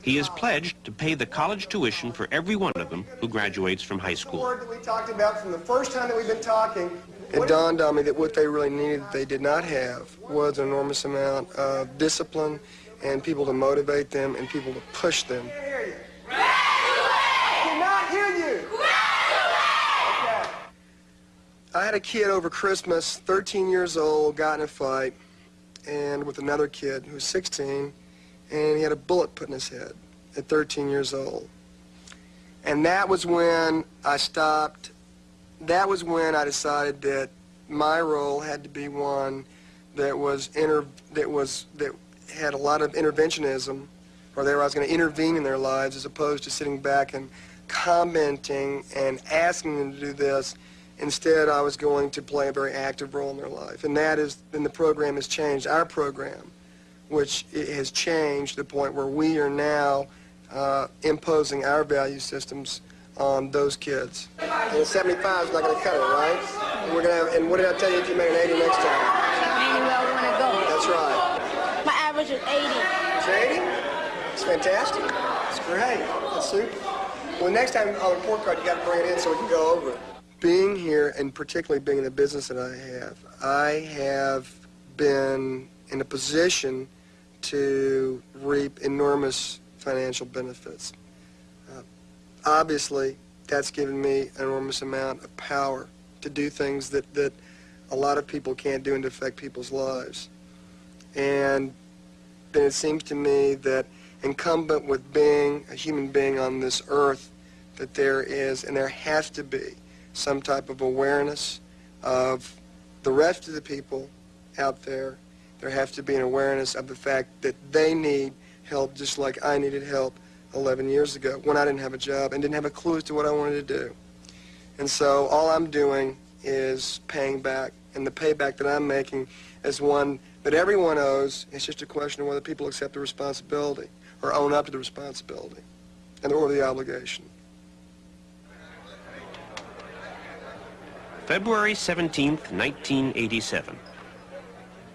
Speaker 6: He is pledged to pay the college tuition for every one of them who graduates from high school.
Speaker 1: The word that we talked about from the first time that we've been talking, it dawned on me that what they really needed, they did not have, was an enormous amount of discipline and people to motivate them and people to push them. I can't hear you. I cannot hear you. Okay. I had a kid over Christmas, 13 years old, got in a fight, and with another kid who was 16, and he had a bullet put in his head at 13 years old. And that was when I stopped. That was when I decided that my role had to be one that had a lot of interventionism, or that I was going to intervene in their lives as opposed to sitting back and commenting and asking them to do this. Instead, I was going to play a very active role in their life. And the program has changed. Our program, which has changed to the point where we are now imposing our value systems on those kids. And 75 is not going to cut it, right? And we're going to have, and what did I tell you if you made an 80 next time?
Speaker 9: Anywhere I want to go.
Speaker 1: That's right.
Speaker 10: much is 80.
Speaker 1: It's 80? It's fantastic. It's great. That's super. Well, next time on the report card, you got to bring it in so we can go over it. Being here, and particularly being in the business that I have been in a position to reap enormous financial benefits. Obviously, that's given me an enormous amount of power to do things that a lot of people can't do and to affect people's lives. And then it seems to me that incumbent with being a human being on this earth, that there is, and there has to be, some type of awareness of the rest of the people out there. There has to be an awareness of the fact that they need help just like I needed help 11 years ago when I didn't have a job and didn't have a clue as to what I wanted to do. And so all I'm doing is paying back, and the payback that I'm making is one that everyone owes. It's just a question of whether people accept the responsibility or own up to the responsibility or the obligation.
Speaker 6: February 17th, 1987.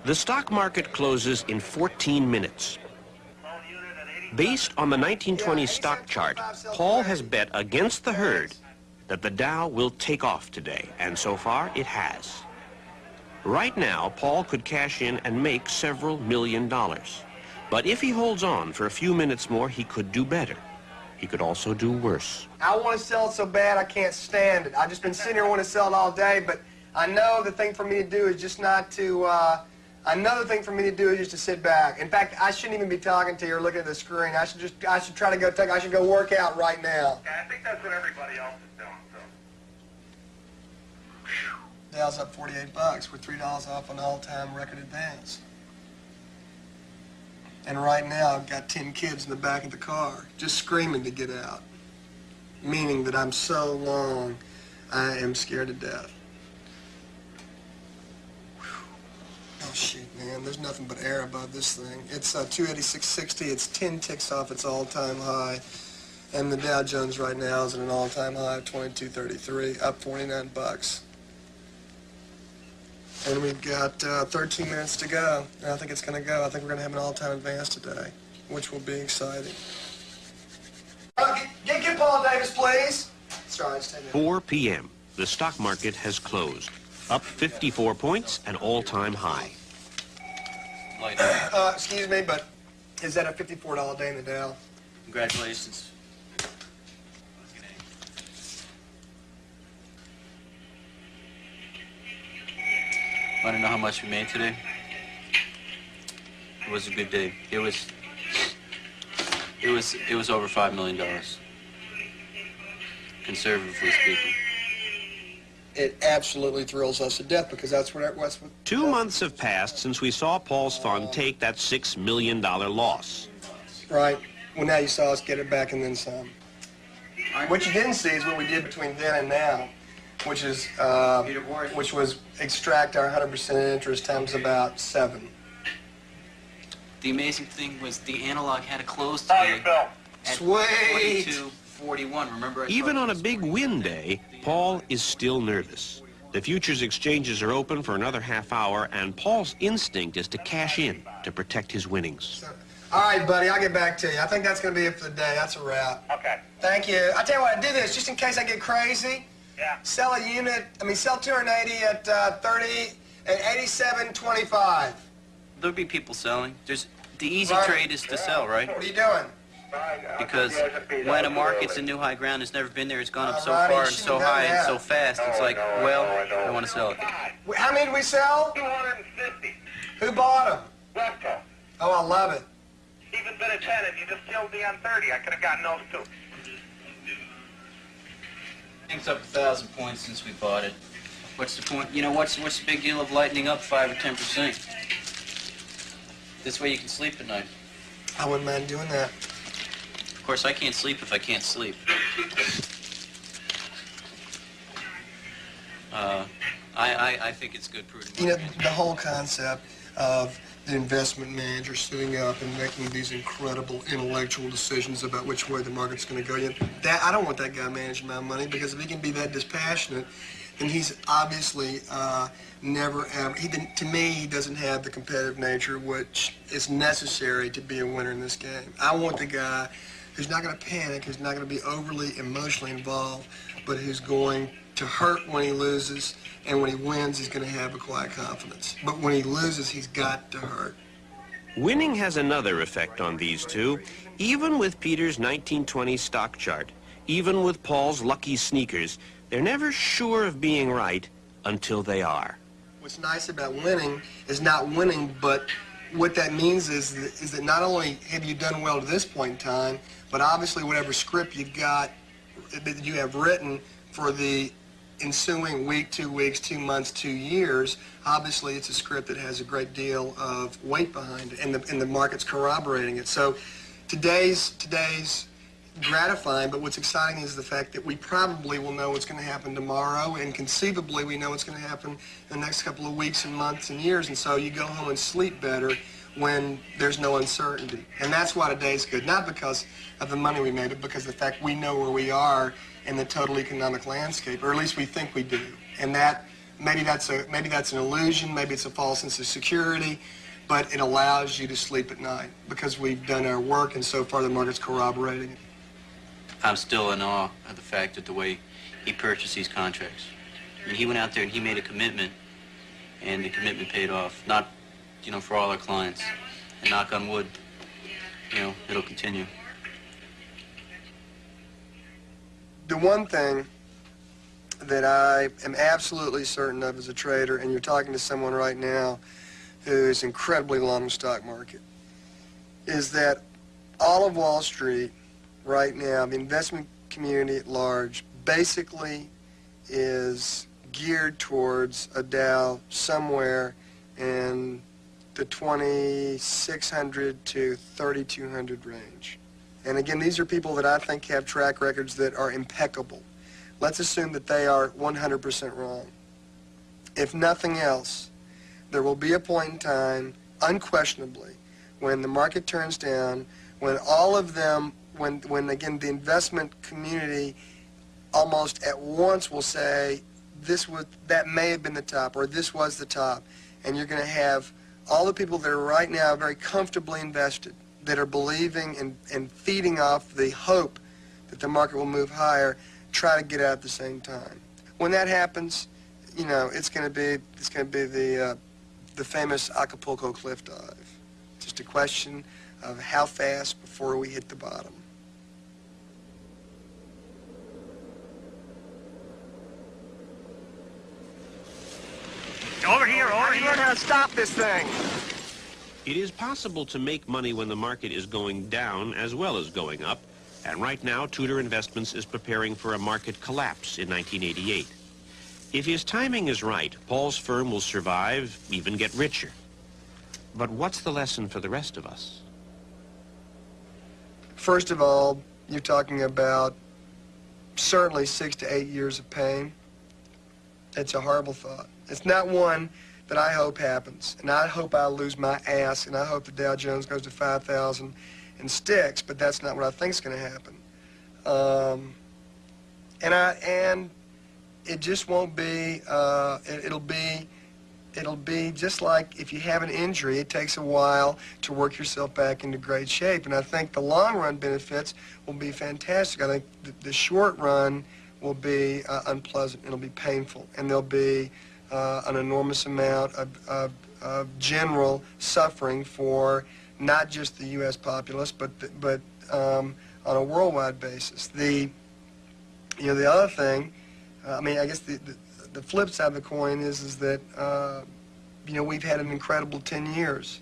Speaker 6: The stock market closes in 14 minutes. Based on the 1920 stock chart, Paul has bet against the herd that the Dow will take off today, and so far it has. Right now, Paul could cash in and make several $1 million. But if he holds on for a few minutes more, he could do better. He could also do worse.
Speaker 1: I want to sell it so bad I can't stand it. I've just been sitting here wanting to sell it all day, but I know the thing for me to do is just not to, another thing for me to do is just to sit back. In fact, I shouldn't even be talking to you or looking at the screen. I should try to go I should go work out right now.
Speaker 3: Yeah, I think that's what everybody else is doing, so.
Speaker 1: Dow's up $48. We're $3 off an all-time record advance. And right now, I've got 10 kids in the back of the car, just screaming to get out. Meaning that I'm so long, I am scared to death. Whew. Oh, shoot, man, there's nothing but air above this thing. It's 286.60, it's 10 ticks off its all-time high. And the Dow Jones right now is at an all-time high of 2233, up $49. And we've got 13 minutes to go. And I think it's going to go. I think we're going to have an all-time advance today, which will be exciting. Get Paul Davis, please. Sorry, it's 10 minutes.
Speaker 6: 4 p.m. The stock market has closed. Up 54 points, an all-time high.
Speaker 1: Excuse me, but is that a $54 day in the Dow?
Speaker 7: Congratulations. Want to know how much we made today? It was a good day. It was over $5 million, conservatively speaking.
Speaker 1: It absolutely thrills us to death because that's what it was.
Speaker 6: 2 months have passed since we saw Paul's fund take that $6 million loss.
Speaker 1: Right. Well, now you saw us get it back and then some. What you didn't see is what we did between then and now, which is which was extract our 100% interest times about 7.
Speaker 7: The amazing thing was the analog had a close today at
Speaker 1: Sweet.
Speaker 7: 22.41. Remember?
Speaker 6: Even on a big win day, Paul is still nervous. The futures exchanges are open for another half hour, and Paul's instinct is to cash in to protect his winnings.
Speaker 1: All right, buddy, I'll get back to you. I think that's going to be it for the day. That's a wrap.
Speaker 3: Okay.
Speaker 1: Thank you. I tell you what, I do this just in case I get crazy.
Speaker 3: Yeah.
Speaker 1: Sell a unit, sell 280 at 30 at 87.25.
Speaker 7: There'll be people selling. The easy
Speaker 1: Right.
Speaker 7: trade is to sell, right?
Speaker 1: What are you doing?
Speaker 7: Because when a market's in new high ground, it's never been there, it's gone up so
Speaker 1: Ronnie,
Speaker 7: far
Speaker 1: you
Speaker 7: and so
Speaker 1: shouldn't have
Speaker 7: high and
Speaker 1: that.
Speaker 7: so fast, it's like, well, I want to sell it.
Speaker 1: How many did we sell?
Speaker 3: 250.
Speaker 1: Who bought them?
Speaker 3: Wesco.
Speaker 1: Oh, I love it.
Speaker 3: Even bid at 10. If you just killed me on 30, I could have gotten those too.
Speaker 7: Things up 1,000 points since we bought it. What's the point? You know, what's the big deal of lightening up 5 or 10%? This way you can sleep at night.
Speaker 1: I wouldn't mind doing that.
Speaker 7: Of course, I can't sleep if I can't sleep. I think it's good prudent.
Speaker 1: You know, the whole concept of the investment manager sitting up and making these incredible intellectual decisions about which way the market's going to go. You know, I don't want that guy managing my money because if he can be that dispassionate, And he's obviously never ever, to me, he doesn't have the competitive nature which is necessary to be a winner in this game. I want the guy who's not going to panic, who's not going to be overly emotionally involved, but who's going to hurt when he loses, and when he wins, he's going to have a quiet confidence. But when he loses, he's got to hurt.
Speaker 6: Winning has another effect on these two. Even with Peter's 1920 stock chart, even with Paul's lucky sneakers, they're never sure of being right until they are.
Speaker 1: What's nice about winning is not winning, but what that means is that not only have you done well to this point in time, but obviously whatever script you've got, that you have written for the ensuing week, 2 weeks, 2 months, 2 years, obviously it's a script that has a great deal of weight behind it, and the market's corroborating it. So today's gratifying, but what's exciting is the fact that we probably will know what's going to happen tomorrow, and conceivably we know what's going to happen in the next couple of weeks and months and years, and so you go home and sleep better when there's no uncertainty. And that's why today's good, not because of the money we made, but because of the fact we know where we are in the total economic landscape, or at least we think we do. And that maybe that's an illusion, maybe it's a false sense of security, but it allows you to sleep at night because we've done our work, and so far the market's corroborating it.
Speaker 7: I'm still in awe of the fact that the way he purchased these contracts. I mean, he went out there and he made a commitment, and the commitment paid off. Not, you know, for all our clients. And knock on wood, you know, it'll continue.
Speaker 1: The one thing that I am absolutely certain of as a trader, and you're talking to someone right now who is incredibly long the stock market, is that all of Wall Street right now, the investment community at large, basically is geared towards a Dow somewhere in the 2,600 to 3,200 range. And again, these are people that I think have track records that are impeccable. Let's assume that they are 100% wrong. If nothing else, there will be a point in time, unquestionably, when the market turns down, when all of them, when again the investment community almost at once will say that may have been the top, or this was the top, and you're going to have all the people that are right now very comfortably invested, that are believing and feeding off the hope that the market will move higher, try to get out at the same time. When that happens, you know, it's going to be the famous Acapulco cliff dive. Just a question of how fast before we hit the bottom.
Speaker 3: Over here, over here.
Speaker 1: Learn how to stop this thing.
Speaker 6: It is possible to make money when the market is going down as well as going up, and right now Tudor Investments is preparing for a market collapse in 1988. If his timing is right, Paul's firm will survive, even get richer. But what's the lesson for the rest of us?
Speaker 1: First of all, you're talking about certainly 6 to 8 years of pain. It's a horrible thought. It's not one that I hope happens, and I hope I lose my ass, and I hope the Dow Jones goes to 5,000 and sticks, but that's not what I think is going to happen. And it just won't be. It'll be just like if you have an injury, it takes a while to work yourself back into great shape. And I think the long run benefits will be fantastic. I think the short run will be unpleasant. It'll be painful, and there'll be an enormous amount of general suffering for not just the U.S. populace, but on a worldwide basis. The other thing, I mean, I guess the flip side of the coin is that we've had an incredible 10 years.